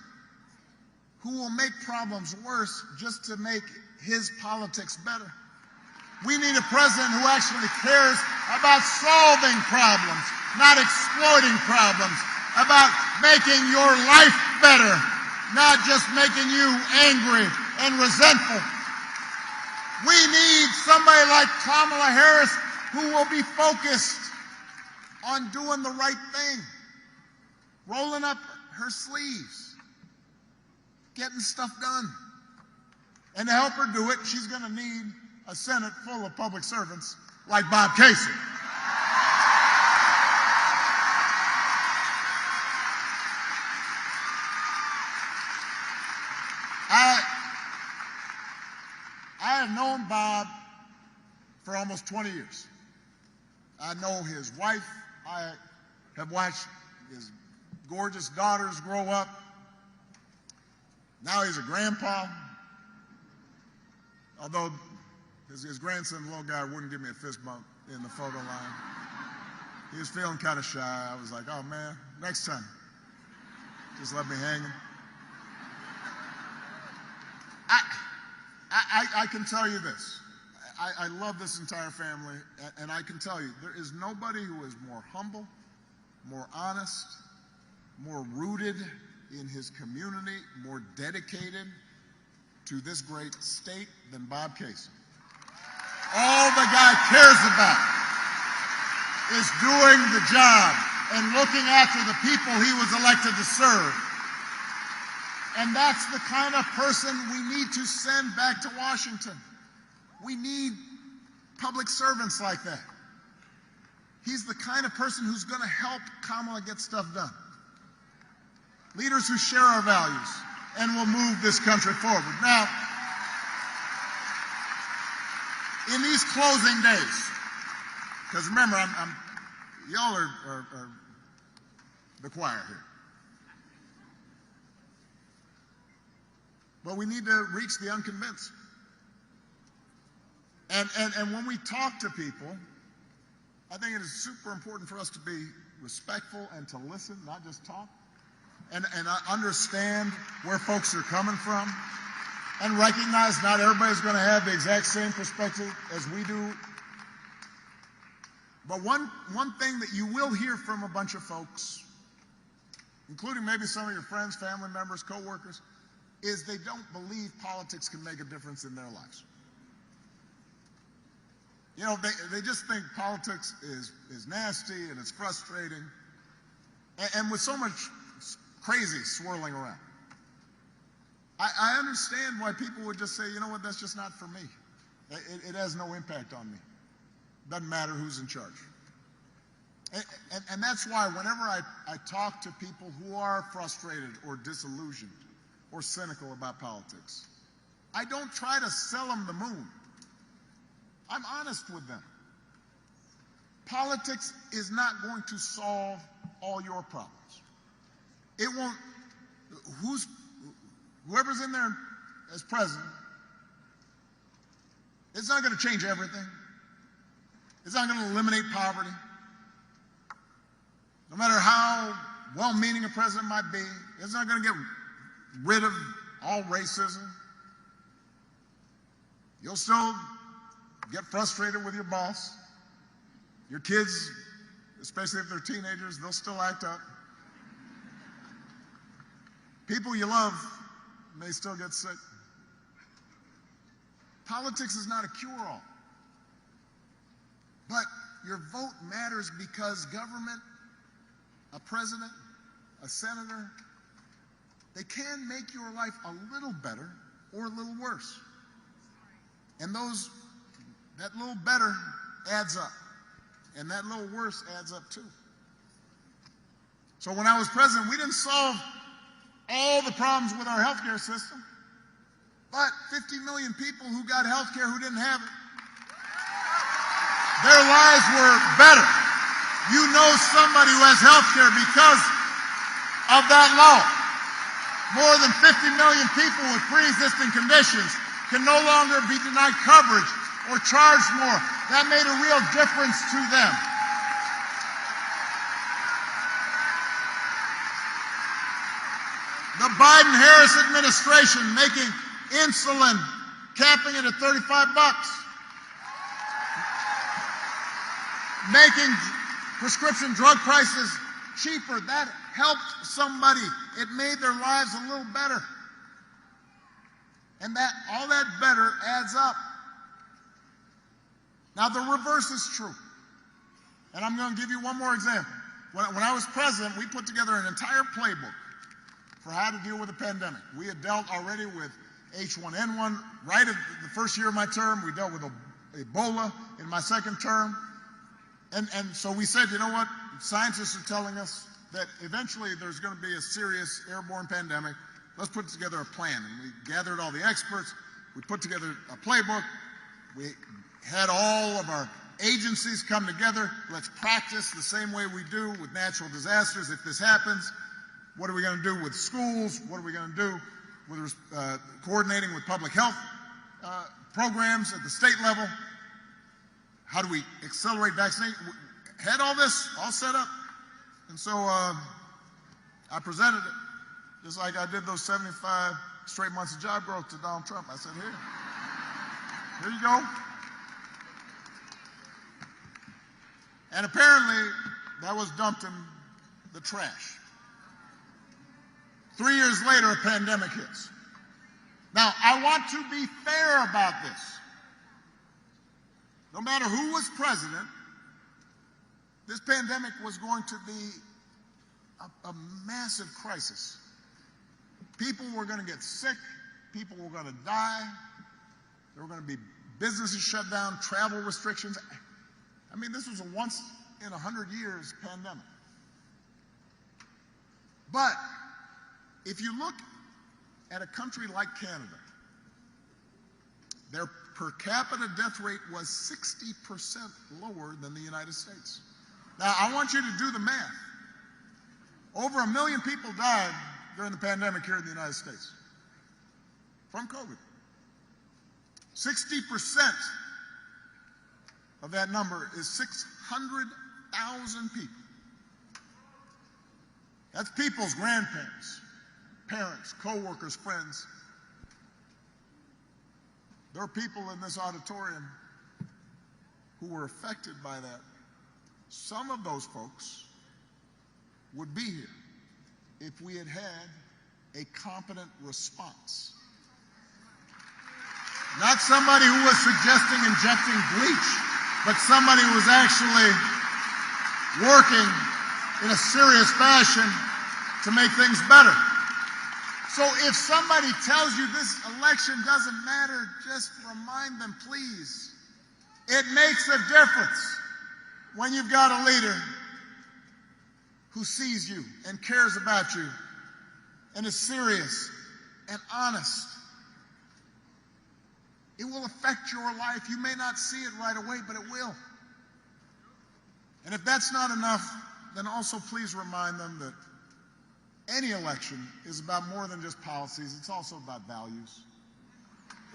who will make problems worse just to make his politics better. We need a president who actually cares about solving problems, not exploiting problems, about making your life better, not just making you angry and resentful. We need somebody like Kamala Harris who will be focused on doing the right thing, rolling up her sleeves, getting stuff done. And to help her do it, she's going to need a Senate full of public servants like Bob Casey. I have known Bob for almost 20 years. I know his wife. I have watched his gorgeous daughters grow up. Now he's a grandpa. Although his grandson, the little guy, wouldn't give me a fist bump in the photo line. He was feeling kind of shy. I was like, oh man, next time, just let me hang him. I can tell you this. I love this entire family, and I can tell you, there is nobody who is more humble, more honest, more rooted in his community, more dedicated to this great state than Bob Casey. All the guy cares about is doing the job and looking after the people he was elected to serve. And that's the kind of person we need to send back to Washington. We need public servants like that. He's the kind of person who's going to help Kamala get stuff done. Leaders who share our values and will move this country forward. Now, in these closing days, because remember, y'all are the choir here. But we need to reach the unconvinced. And when we talk to people, I think it is super important for us to be respectful and to listen, not just talk, and understand where folks are coming from, and recognize not everybody's going to have the exact same perspective as we do. But one thing that you will hear from a bunch of folks, including maybe some of your friends, family members, coworkers, is they don't believe politics can make a difference in their lives. You know, they just think politics is nasty and it's frustrating, and with so much crazy swirling around. I understand why people would just say, you know what, that's just not for me. It has no impact on me. Doesn't matter who's in charge. And that's why whenever I talk to people who are frustrated or disillusioned or cynical about politics, I don't try to sell them the moon. I'm honest with them. Politics is not going to solve all your problems. It won't. Whoever's in there as president, it's not going to change everything. It's not going to eliminate poverty. No matter how well-meaning a president might be, it's not going to get rid of all racism. You'll still get frustrated with your boss. Your kids, especially if they're teenagers, they'll still act up. People you love may still get sick. Politics is not a cure-all. But your vote matters because government, a president, a senator, they can make your life a little better or a little worse. And that little better adds up. And that little worse adds up too. So when I was president, we didn't solve all the problems with our healthcare system, but 50 million people who got healthcare who didn't have it, their lives were better. You know somebody who has healthcare because of that law. More than 50 million people with pre-existing conditions can no longer be denied coverage or charged more. That made a real difference to them. The Biden-Harris administration making insulin, capping it at $35, making prescription drug prices cheaper. That helped somebody. It made their lives a little better. And all that better adds up. Now, the reverse is true. And I'm going to give you one more example. When I was president, we put together an entire playbook for how to deal with the pandemic. We had dealt already with H1N1 right at the first year of my term. We dealt with Ebola in my second term. And so we said, you know what? Scientists are telling us that eventually there's going to be a serious airborne pandemic. Let's put together a plan. And we gathered all the experts. We put together a playbook. We had all of our agencies come together. Let's practice the same way we do with natural disasters. If this happens, what are we going to do with schools? What are we going to do with coordinating with public health programs at the state level? How do we accelerate vaccination? We had all this all set up. And so I presented it just like I did those 75 straight months of job growth to Donald Trump. I said, here you go. And apparently that was dumped in the trash. 3 years later, a pandemic hits. Now, I want to be fair about this. No matter who was president, this pandemic was going to be a massive crisis. People were going to get sick. People were going to die. There were going to be businesses shut down, travel restrictions. I mean, this was a once in 100 years pandemic. But if you look at a country like Canada, their per capita death rate was 60% lower than the United States. Now, I want you to do the math. Over 1 million people died during the pandemic here in the United States from COVID. 60% of that number is 600,000 people. That's people's grandparents, parents, co-workers, friends. There are people in this auditorium who were affected by that. Some of those folks would be here if we had had a competent response. Not somebody who was suggesting injecting bleach, but somebody who was actually working in a serious fashion to make things better. So if somebody tells you this election doesn't matter, just remind them, please. It makes a difference when you've got a leader who sees you and cares about you and is serious and honest. It will affect your life. You may not see it right away, but it will. And if that's not enough, then also please remind them that any election is about more than just policies. It's also about values.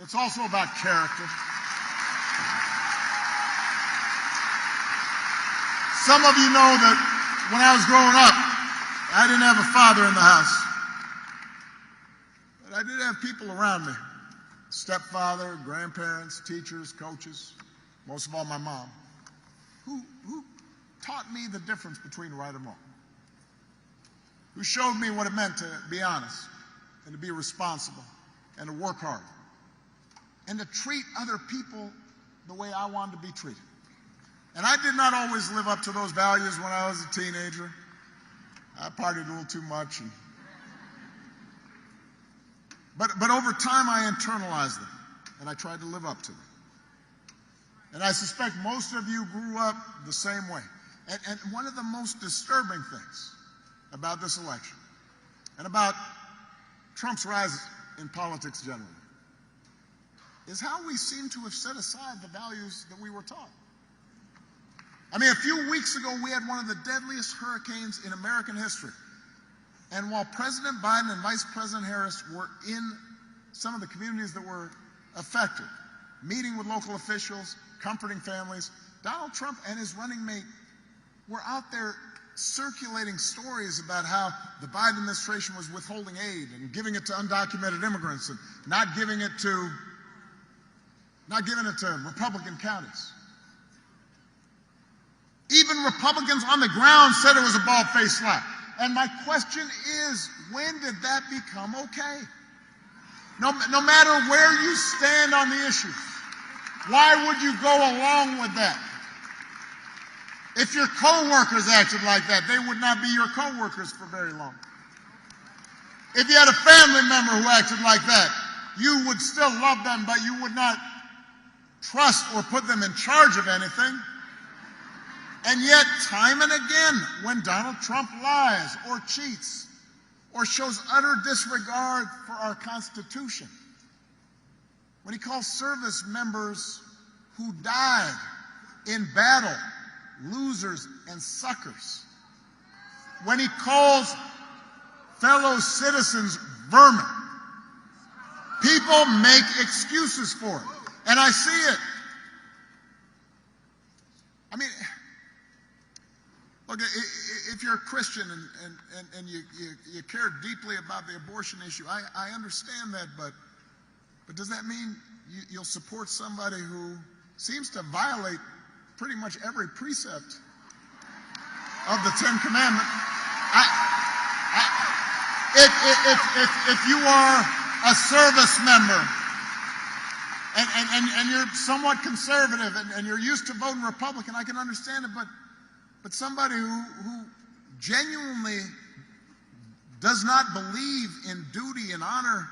It's also about character. Some of you know that when I was growing up, I didn't have a father in the house. But I did have people around me. Stepfather, grandparents, teachers, coaches, most of all my mom, who taught me the difference between right and wrong, who showed me what it meant to be honest and to be responsible and to work hard and to treat other people the way I wanted to be treated. And I did not always live up to those values when I was a teenager. I partied a little too much. But over time, I internalized them, and I tried to live up to them. And I suspect most of you grew up the same way. And one of the most disturbing things about this election and about Trump's rise in politics generally is how we seem to have set aside the values that we were taught. I mean, a few weeks ago, we had one of the deadliest hurricanes in American history. And while President Biden and Vice President Harris were in some of the communities that were affected, meeting with local officials, comforting families, Donald Trump and his running mate were out there circulating stories about how the Biden administration was withholding aid and giving it to undocumented immigrants and not giving it to Republican counties. Even Republicans on the ground said it was a bald-faced slap. And my question is, when did that become okay? No matter where you stand on the issues, why would you go along with that? If your co-workers acted like that, they would not be your co-workers for very long. If you had a family member who acted like that, you would still love them, but you would not trust or put them in charge of anything. And yet, time and again, when Donald Trump lies or cheats or shows utter disregard for our Constitution, when he calls service members who died in battle losers and suckers, when he calls fellow citizens vermin, people make excuses for it. And I see it. I mean, look, if you're a Christian and you care deeply about the abortion issue, I understand that, but does that mean you'll support somebody who seems to violate pretty much every precept of the Ten Commandments? If you are a service member and you're somewhat conservative and you're used to voting Republican, I can understand it, but but somebody who genuinely does not believe in duty and honor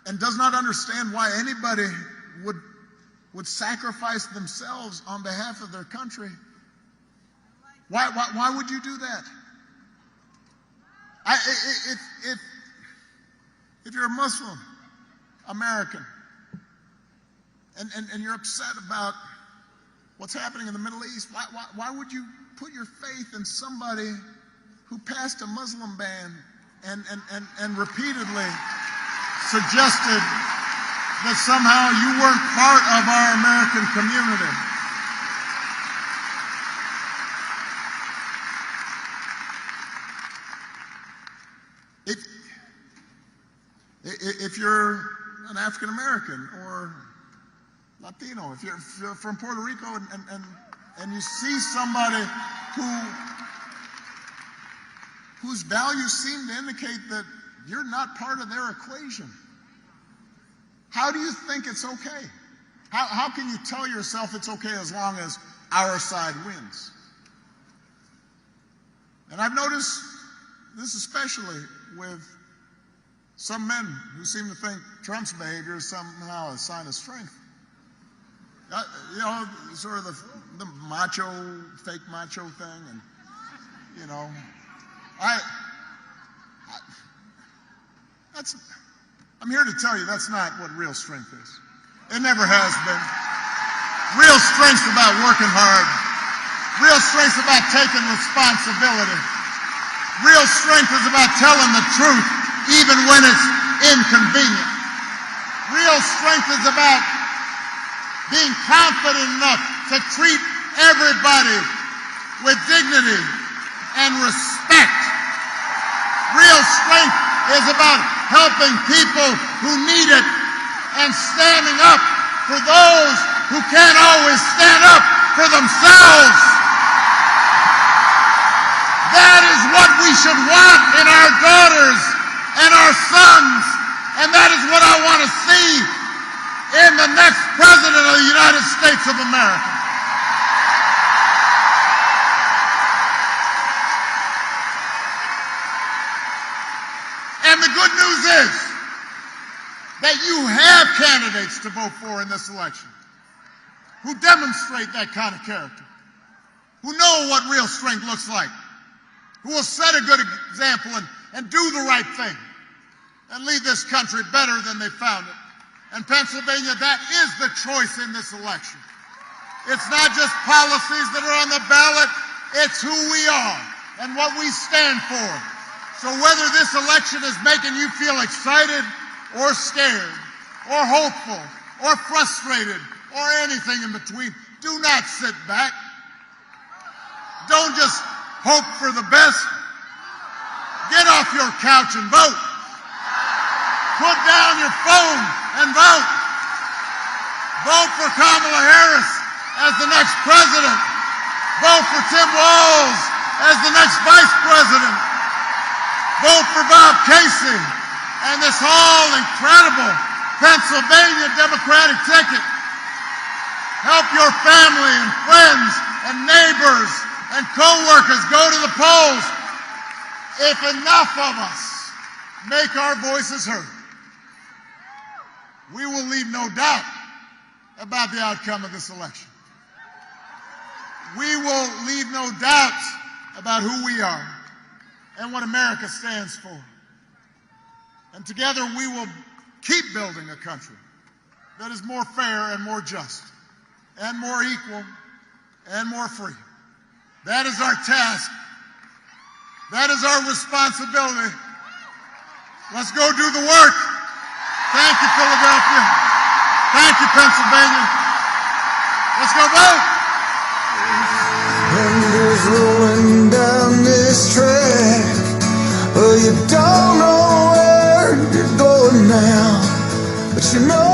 and does not understand why anybody would sacrifice themselves on behalf of their country. Why would you do that? If you're a Muslim American and you're upset about what's happening in the Middle East, why would you put your faith in somebody who passed a Muslim ban and repeatedly suggested that somehow you weren't part of our American community? If you're an African American or Latino, if you're from Puerto Rico and you see somebody whose values seem to indicate that you're not part of their equation, how do you think it's okay? How can you tell yourself it's okay as long as our side wins? And I've noticed this especially with some men who seem to think Trump's behavior is somehow a sign of strength. You know, sort of the macho, fake macho thing, and you know, I'm here to tell you that's not what real strength is. It never has been. Real strength's about working hard. Real strength's about taking responsibility. Real strength is about telling the truth even when it's inconvenient. Real strength is about being confident enough to treat everybody with dignity and respect. Real strength is about helping people who need it and standing up for those who can't always stand up for themselves. That is what we should want in our daughters and our sons, and that is what I want to see in the next president of the United States of America. And the good news is that you have candidates to vote for in this election who demonstrate that kind of character, who know what real strength looks like, who will set a good example and do the right thing and leave this country better than they found it. And Pennsylvania, that is the choice in this election. It's not just policies that are on the ballot, it's who we are and what we stand for. So whether this election is making you feel excited or scared or hopeful or frustrated or anything in between, do not sit back. Don't just hope for the best. Get off your couch and vote. Put down your phone and vote. Vote for Kamala Harris as the next president. Vote for Tim Walz as the next vice president. Vote for Bob Casey and this whole incredible Pennsylvania Democratic ticket. Help your family and friends and neighbors and co-workers go to the polls. If enough of us make our voices heard, we will leave no doubt about the outcome of this election. We will leave no doubt about who we are and what America stands for. And together we will keep building a country that is more fair and more just and more equal and more free. That is our task. That is our responsibility. Let's go do the work. Thank you, Philadelphia. Thank you, Pennsylvania. Let's go vote. And it's rolling down this track. Well, you don't know where you're going now, but you know